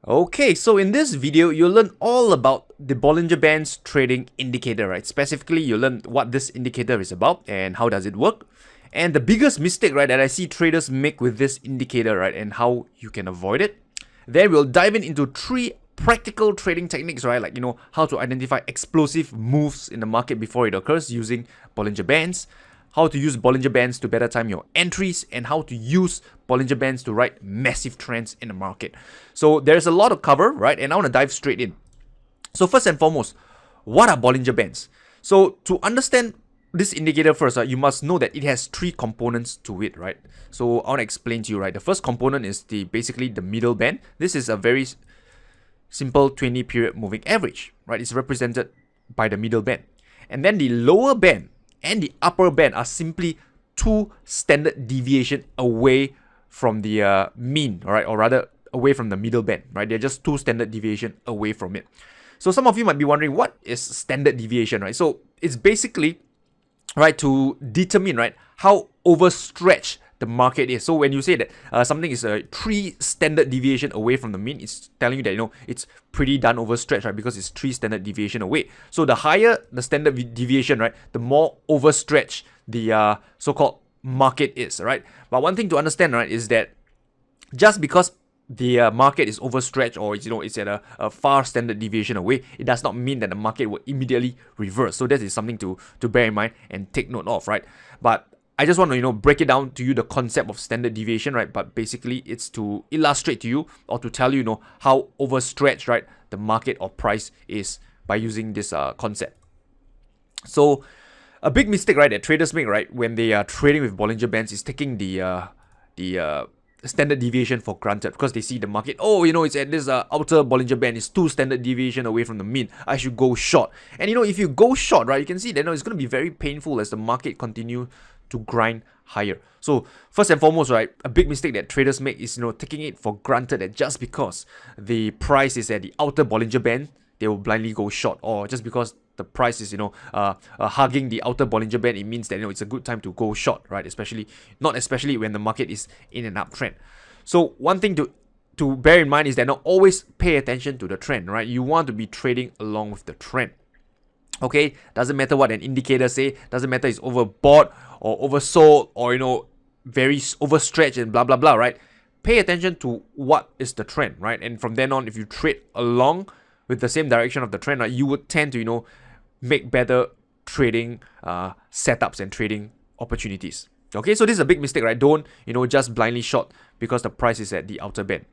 Okay, so in this video, you'll learn all about the Bollinger Bands trading indicator, right? Specifically, you'll learn what this indicator is about and how does it work. And the biggest mistake, right, that I see traders make with this indicator, right, and how you can avoid it. Then we'll dive into three practical trading techniques, right? Like, how to identify explosive moves in the market before it occurs using Bollinger Bands, how to use Bollinger Bands to better time your entries, and how to use Bollinger Bands to ride massive trends in the market. So there's a lot to cover, right? And I want to dive straight in. So first and foremost, what are Bollinger Bands? So to understand this indicator first, you must know that it has three components to it, right? So I want to explain to you, right? The first component is basically the middle band. This is a very simple 20 period moving average, right? It's represented by the middle band. And then the lower band and the upper band are simply two standard deviation away from the mean, all right, or rather away from the middle band, right? They're just two standard deviation away from it. So some of you might be wondering, what is standard deviation, right? So it's basically, right, to determine, right, how overstretched the market is. So when you say that something is a 3 standard deviation away from the mean, it's telling you that it's pretty done overstretched, right? Because it's 3 standard deviation away. So the higher the standard deviation, right, the more overstretched the so-called market is, right? But one thing to understand, right, is that just because the market is overstretched or it's at a far standard deviation away, it does not mean that the market will immediately reverse. So that is something to bear in mind and take note of, right? But I just want to break it down to you, the concept of standard deviation, right? But basically it's to illustrate to you or to tell you, how overstretched, right, the market or price is by using this concept. So a big mistake, right, that traders make, right, when they are trading with Bollinger Bands is taking the standard deviation for granted, because they see the market, it's at this outer Bollinger Band, it's 2 standard deviation away from the mean, I should go short. And if you go short, right, you can see that it's going to be very painful as the market continue to grind higher. So first and foremost, right, a big mistake that traders make is taking it for granted that just because the price is at the outer Bollinger Band, they will blindly go short, or just because the price is hugging the outer Bollinger Band, it means that it's a good time to go short, right? Especially when the market is in an uptrend. So one thing to bear in mind is that always pay attention to the trend, right? You want to be trading along with the trend. Okay, doesn't matter what an indicator say, doesn't matter it's overbought or oversold or very overstretched and blah blah blah, right? Pay attention to what is the trend, right? And from then on, if you trade along with the same direction of the trend, right, you would tend to make better trading setups and trading opportunities. Okay, so this is a big mistake, right? Don't just blindly short because the price is at the outer band.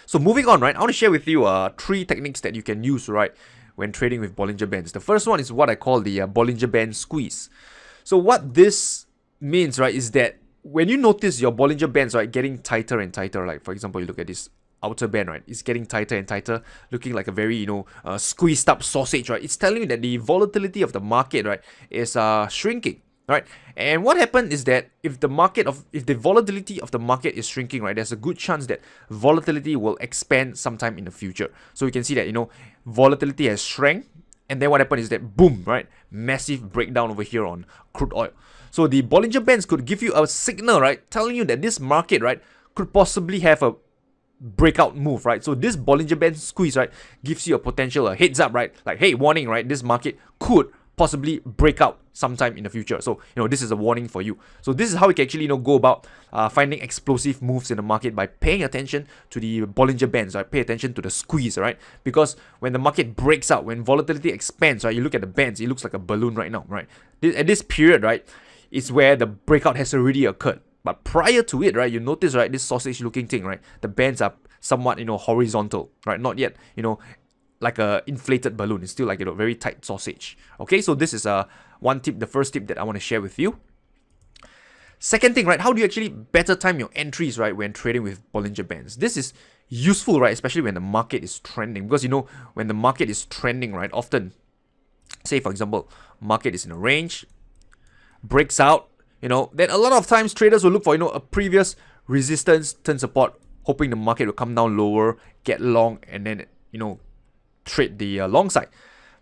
So moving on, right, I want to share with you 3 techniques that you can use, right, when trading with Bollinger Bands. The first one is what I call the Bollinger Band squeeze. So what this means, right, is that when you notice your Bollinger Bands, right, getting tighter and tighter, like for example, you look at this outer band, right, it's getting tighter and tighter, looking like a very squeezed up sausage, right? It's telling you that the volatility of the market, right, is shrinking, right? And what happened is that if the volatility of the market is shrinking, right, there's a good chance that volatility will expand sometime in the future. So you can see that volatility has shrank, and then what happened is that boom, right, massive breakdown over here on crude oil. So the Bollinger Bands could give you a signal, right, telling you that this market, right, could possibly have a breakout move, right? So this Bollinger Band squeeze, right, gives you a heads up, right? Like, hey, warning, right? This market could possibly break out sometime in the future. So, this is a warning for you. So this is how you can actually, go about finding explosive moves in the market by paying attention to the Bollinger Bands, right? Pay attention to the squeeze, right? Because when the market breaks out, when volatility expands, right, you look at the bands, it looks like a balloon right now, right? At this period, right, is where the breakout has already occurred. But prior to it, right, you notice, right, this sausage-looking thing, right, the bands are somewhat, horizontal, right, not yet, like a inflated balloon. It's still like, very tight sausage. Okay, so this is the first tip that I want to share with you. Second thing, right, how do you actually better time your entries, right, when trading with Bollinger Bands? This is useful, right, especially when the market is trending, because, when the market is trending, right, often, say, for example, market is in a range, breaks out, then a lot of times traders will look for, a previous resistance, turn support, hoping the market will come down lower, get long, and then, trade the long side.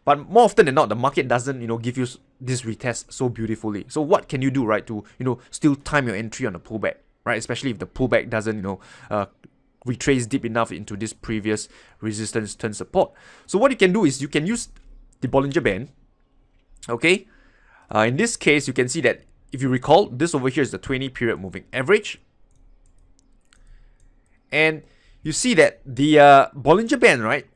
But more often than not, the market doesn't, give you this retest so beautifully. So what can you do, right, to, still time your entry on the pullback, right? Especially if the pullback doesn't, retrace deep enough into this previous resistance turn support. So what you can do is you can use the Bollinger Band. Okay, in this case, you can see that if you recall, this over here is the 20 period moving average. And you see that the Bollinger Band, right,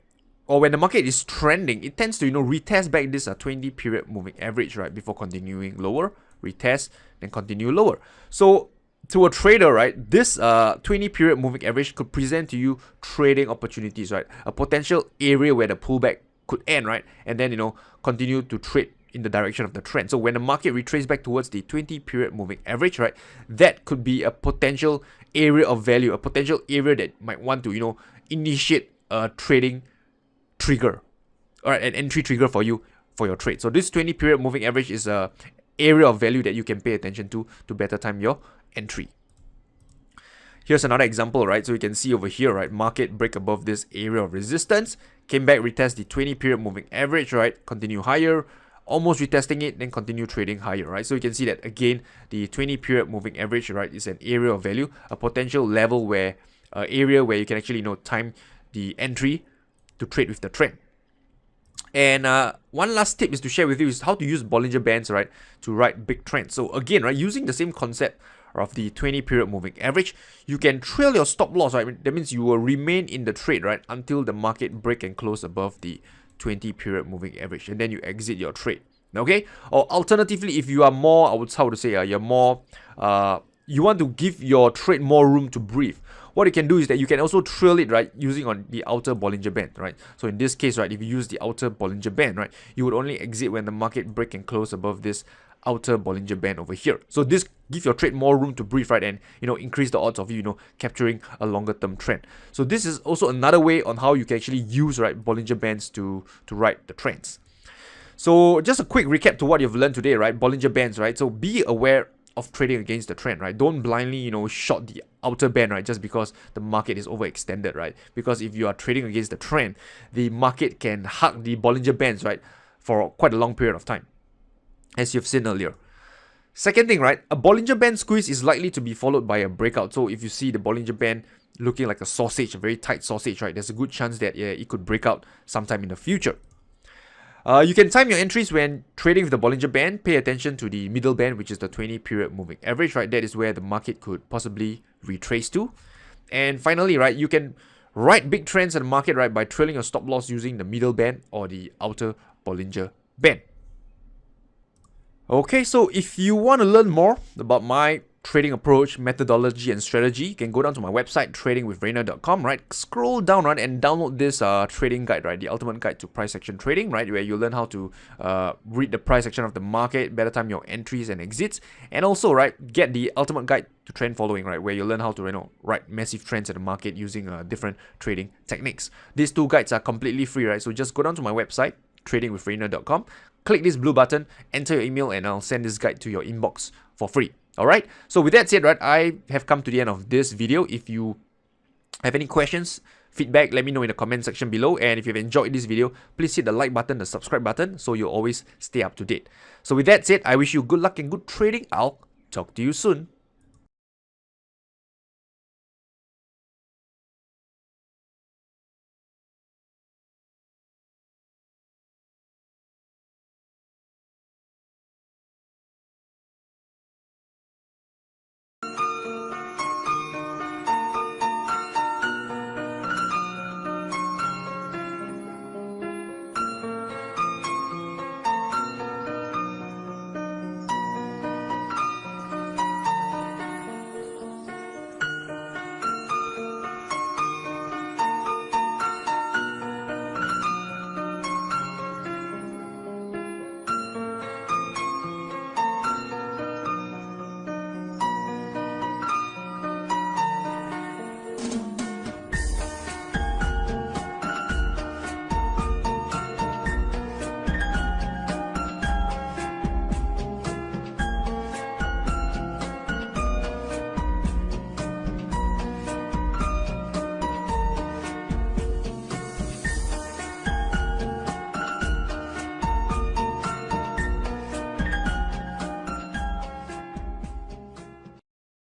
or when the market is trending, it tends to, retest back this 20 period moving average, right, before continuing lower, retest, then continue lower. So to a trader, right, this 20 period moving average could present to you trading opportunities, right, a potential area where the pullback could end, right, and then, continue to trade in the direction of the trend. So when the market retraces back towards the 20 period moving average, right, that could be a potential area of value, a potential area that might want to, initiate a trading trigger, all right, an entry trigger for you for your trade. So this 20 period moving average is a area of value that you can pay attention to better time your entry. Here's another example, right? So you can see over here, right, market break above this area of resistance, came back, retest the 20 period moving average, right, continue higher, almost retesting it, then continue trading higher, right? So you can see that again, the 20 period moving average, right, is an area of value, a potential level where, area where you can actually, time the entry to trade with the trend. And one last tip is to share with you is how to use Bollinger Bands, right, to ride big trends. So again, right, using the same concept of the 20 period moving average, you can trail your stop loss, right? That means you will remain in the trade, right, until the market break and close above the 20 period moving average, and then you exit your trade. Okay, or alternatively, if you are more, you're more, you want to give your trade more room to breathe, what you can do is that you can also trail it, right, using on the outer Bollinger Band, right? So in this case, right, if you use the outer Bollinger Band, right, you would only exit when the market break and close above this outer Bollinger Band over here. So this gives your trade more room to breathe, right, and increase the odds of you capturing a longer term trend. So this is also another way on how you can actually use, right, Bollinger Bands to ride the trends. So just a quick recap to what you've learned today, right? Bollinger Bands, right? So be aware of trading against the trend, right? Don't blindly, short the outer band, right? Just because the market is overextended, right? Because if you are trading against the trend, the market can hug the Bollinger Bands, right, for quite a long period of time, as you've seen earlier. Second thing, right, a Bollinger Band squeeze is likely to be followed by a breakout. So if you see the Bollinger Band looking like a sausage, a very tight sausage, right, there's a good chance that it could break out sometime in the future. You can time your entries when trading with the Bollinger Band. Pay attention to the middle band, which is the 20 period moving average, right? That is where the market could possibly retrace to. And finally, right, you can ride big trends in the market, right, by trailing your stop loss using the middle band or the outer Bollinger Band. Okay, so if you want to learn more about my trading approach, methodology, and strategy, you can go down to my website, tradingwithrainer.com, right? Scroll down, right, and download this trading guide, right? The ultimate guide to price action trading, right? Where you learn how to read the price action of the market, better time your entries and exits, and also, right, get the ultimate guide to trend following, right? Where you learn how to, ride massive trends in the market using different trading techniques. These two guides are completely free, right? So just go down to my website, tradingwithrainer.com, click this blue button, enter your email, and I'll send this guide to your inbox for free. Alright, so with that said, right, I have come to the end of this video. If you have any questions, feedback, let me know in the comment section below. And if you've enjoyed this video, please hit the like button, the subscribe button, so you'll always stay up to date. So with that said, I wish you good luck and good trading. I'll talk to you soon.